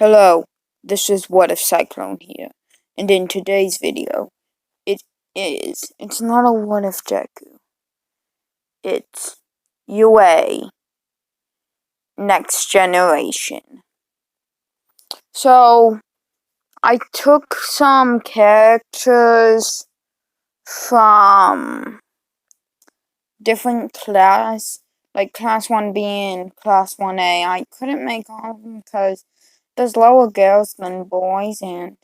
Hello, this is What If Cyclone here, and in today's video, it's not a What If Deku, it's UA Next Generation. So, I took some characters from different class, like Class 1B and Class 1A. I couldn't make all of them because there's lower girls than boys, and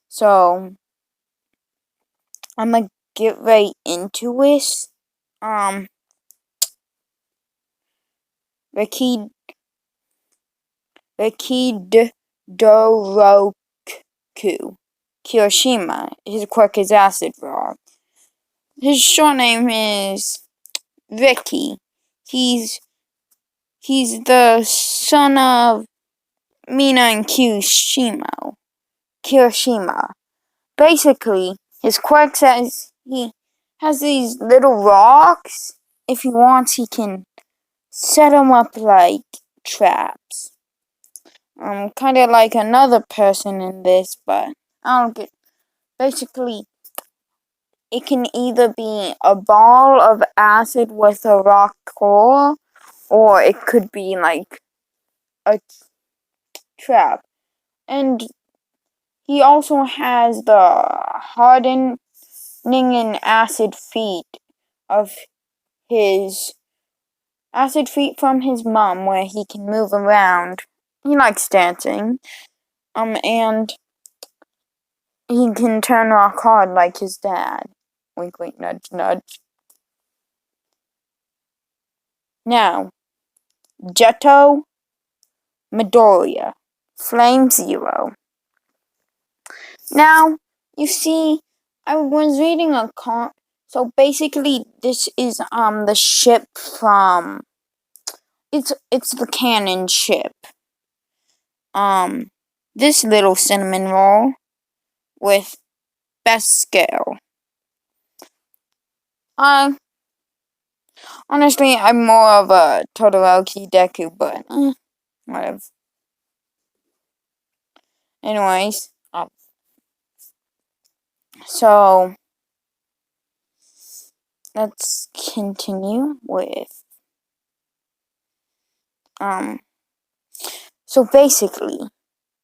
so I'm gonna get right into it. Um, Riki Doroku Kirishima. His quirk is Acid Rock. His short name is Ricky. He's the son of Mina and Kirishima. Basically, his quirk says he has these little rocks. If he wants, he can set them up like traps. Kind of like another person in this, but I don't get. Basically, it can either be a ball of acid with a rock core, or it could be like a trap. And he also has the hardening and acid feet of his acid feet from his mom, where he can move around. He likes dancing. And he can turn rock hard like his dad. Wink, wink, nudge, nudge. Now, Jetto Midoriya, Flame Zero. Now, you see, I was reading a so basically this is the ship from it's the canon ship. This little cinnamon roll with best scale. Honestly, I'm more of a Todoroki Deku, but whatever. Anyways, so let's continue with so basically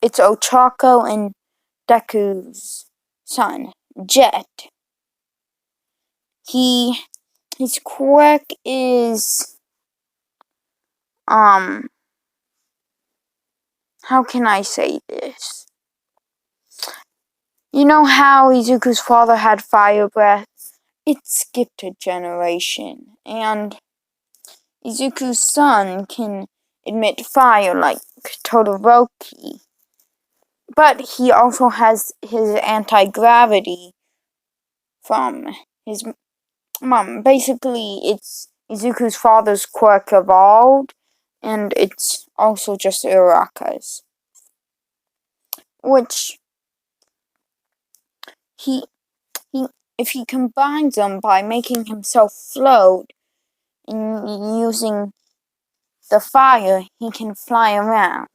it's Ochako and Deku's son, Jet. His quirk is how can I say this? You know how Izuku's father had fire breath? It skipped a generation, and Izuku's son can emit fire like Todoroki. But he also has his anti-gravity from his mom. Basically, it's Izuku's father's quirk evolved, and it's also just Uraraka's. Which, he if he combines them by making himself float and using the fire, he can fly around.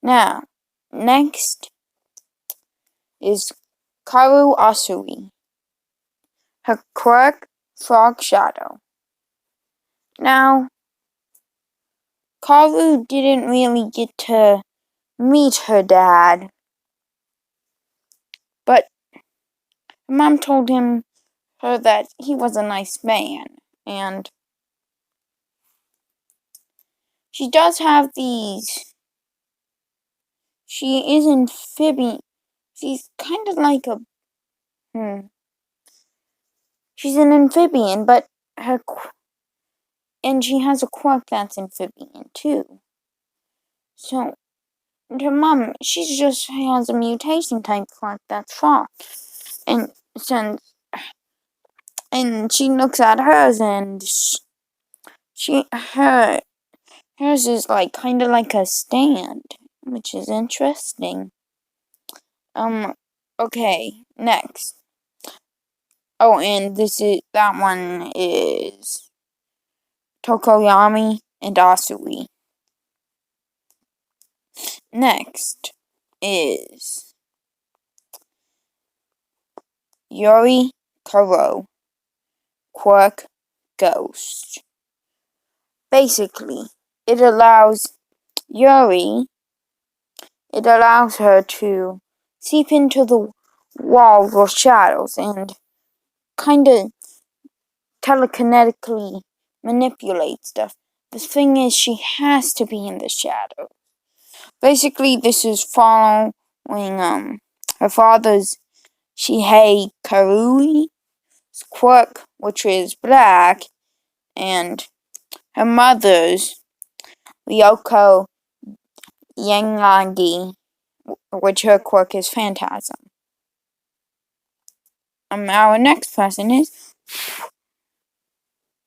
Now, next is Karu Asui. Her quirk, Frog Shadow. Now, Karu didn't really get to meet her dad, but her mom told her that he was a nice man, and she does have these. She is amphibian. She's kind of like a. She's an amphibian, but and she has a quirk that's amphibian too. So her mom, she just has a mutation type quirk that's frog, and she looks at hers, and hers is like kind of like a stand, which is interesting. Okay, next. Oh, and that one is Tokoyami and Asui. Next is Yuri Kuro, Quirk Ghost. Basically, it allows her to seep into the wall with shadows and kinda telekinetically manipulate stuff. The thing is, she has to be in the shadow. Basically, this is following her father's Shihei Karui's quirk, which is black, and her mother's Ryoko Yanagi, which her quirk is phantasm. Our next person is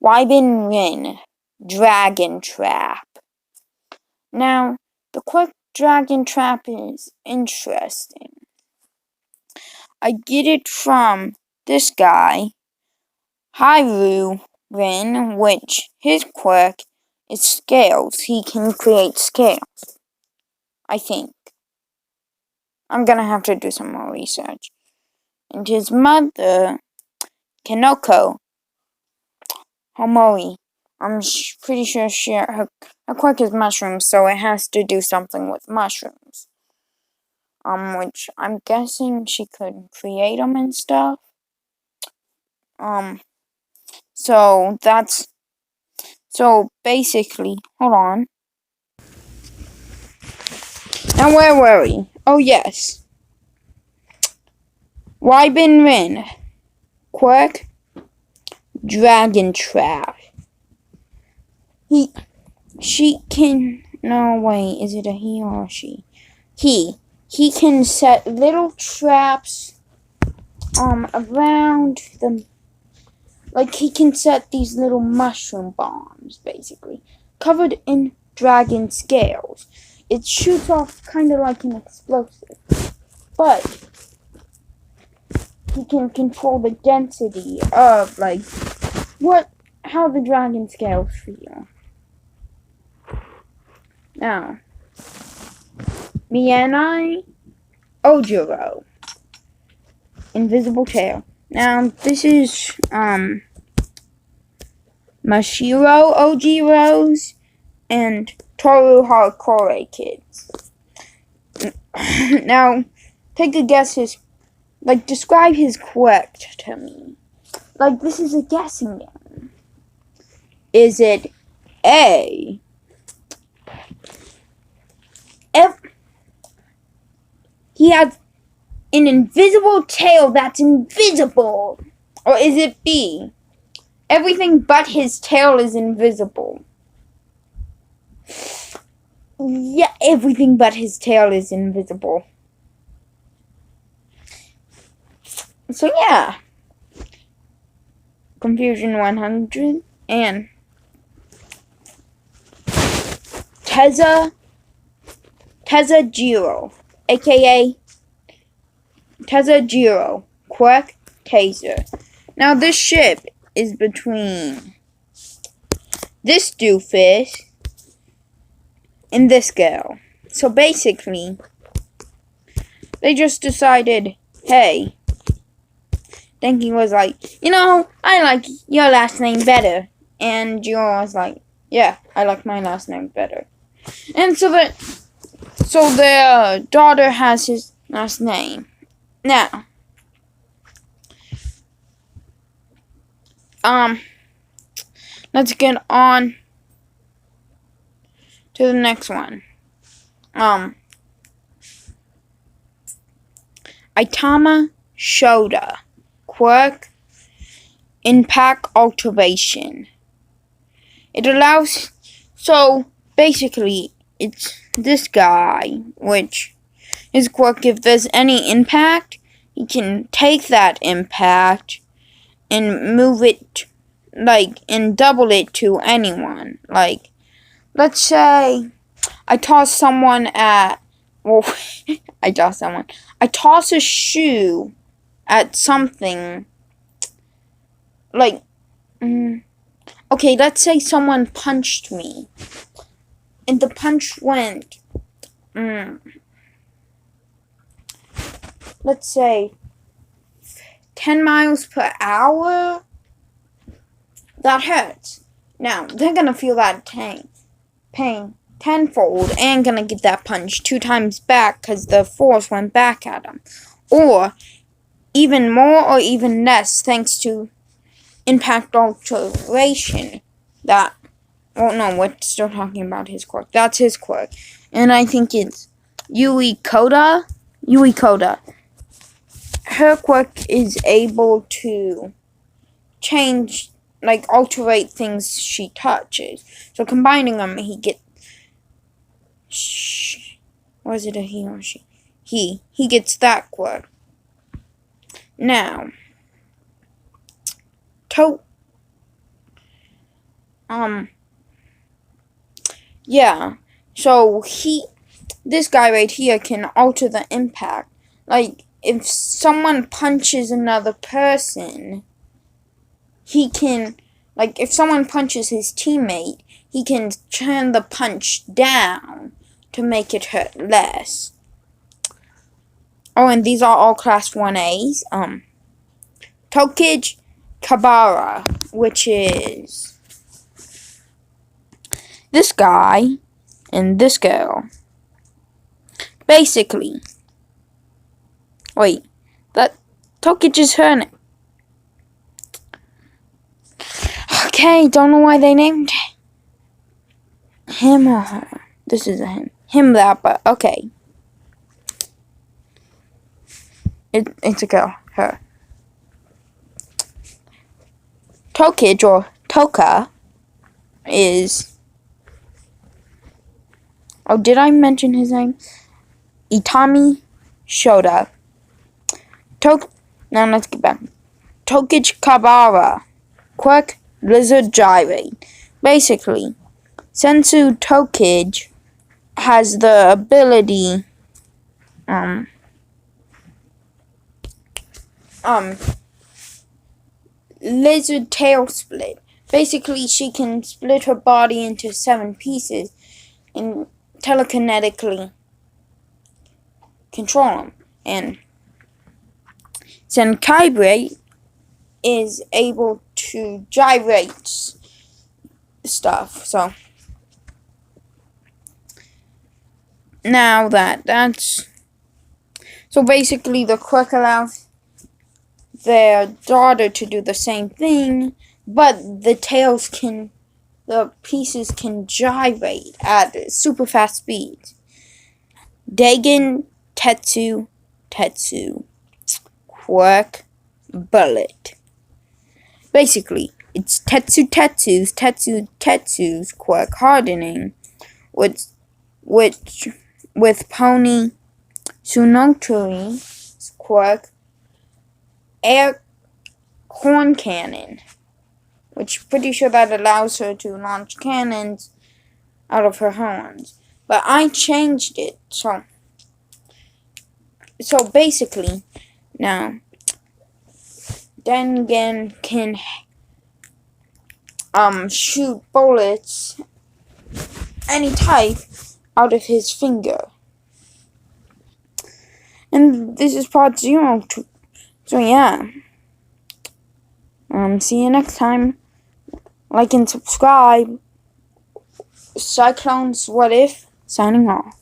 Wybin Rin, Dragon Trap. Now, the quirk Dragon Trap is interesting. I get it from this guy, Haru Rin, which his quirk is scales. He can create scales, I think. I'm gonna have to do some more research. And his mother, Kanoko Homori, I'm pretty sure her quirk is mushrooms, so it has to do something with mushrooms. Which I'm guessing she could create them and stuff. So basically, hold on. Now where were we? Oh yes. Wybin Rin, quirk, Dragon Trap. She can, no wait, is it a he or a she? He can set little traps, around them. Like, he can set these little mushroom bombs, basically, covered in dragon scales. It shoots off kind of like an explosive, but he can control the density of, like, how the dragon scales feel. Now, Mianai Ojiro, Invisible Tail. Now, this is, Mashiro Ojiro's and Toru Hardcore kids. Now, take a guess describe his quirk to me. Like, this is a guessing game. Is it A, he has an invisible tail that's invisible? Or is it B, everything but his tail is invisible? Yeah, everything but his tail is invisible. So yeah. Confusion 100 and Tezajiro, aka Tezajiro, quirk Taser. Now this ship is between this doofus and this girl. So basically, they just decided, hey, Denki was like, I like your last name better. And Jiro was like, yeah, I like my last name better. And so their daughter has his last name. Now, let's get on to the next one. Itama Shoda, quirk, impact alteration. It allows, so basically, it's this guy, which his quirk, if there's any impact, he can take that impact and move it, and double it to anyone. Like, let's say I toss someone I toss a shoe at something, okay, let's say someone punched me, and the punch went, let's say 10 miles per hour, that hurts. Now, they're gonna feel that pain tenfold and gonna get that punch 2 times back because the force went back at them. Or even more or even less thanks to impact alteration. Well, no, we're still talking about his quirk. That's his quirk. And I think it's Yui Koda. Her quirk is able to change, alterate things she touches. So combining them, he gets... Was it a he or she? He gets that quirk. Now, yeah. So this guy right here can alter the impact. Like, if someone punches another person, he can, if someone punches his teammate, he can turn the punch down to make it hurt less. Oh, and these are all Class 1As. Tokij Kabara, which is this guy and this girl. Basically, wait, that Tokij is her name. Okay, don't know why they named him or her. This is a him. Him that, but okay. It's a girl, her. Tokij, or Toka, is... Oh, did I mention his name? Itami Shoda. Now let's get back. Tokij Kabara. Quirk, Lizard Gyrate. Basically, Sensu Tokij has the ability... Lizard Tail Split. Basically, she can split her body into 7 pieces and telekinetically control them. And Zenkaibre is able to gyrate stuff. So now that's... So basically, the quirk allows their daughter to do the same thing, but the pieces can gyrate at super fast speeds. Dagon Tetsu Quirk Bullet. Basically, it's Tetsu's quirk hardening, with Pony Tsunotori's quirk Air Horn Cannon, which pretty sure that allows her to launch cannons out of her horns. But I changed it, so basically, now Dengen can shoot bullets any type out of his finger. And this is part 0. So yeah. See you next time. Like and subscribe. Cyclones What If, signing off.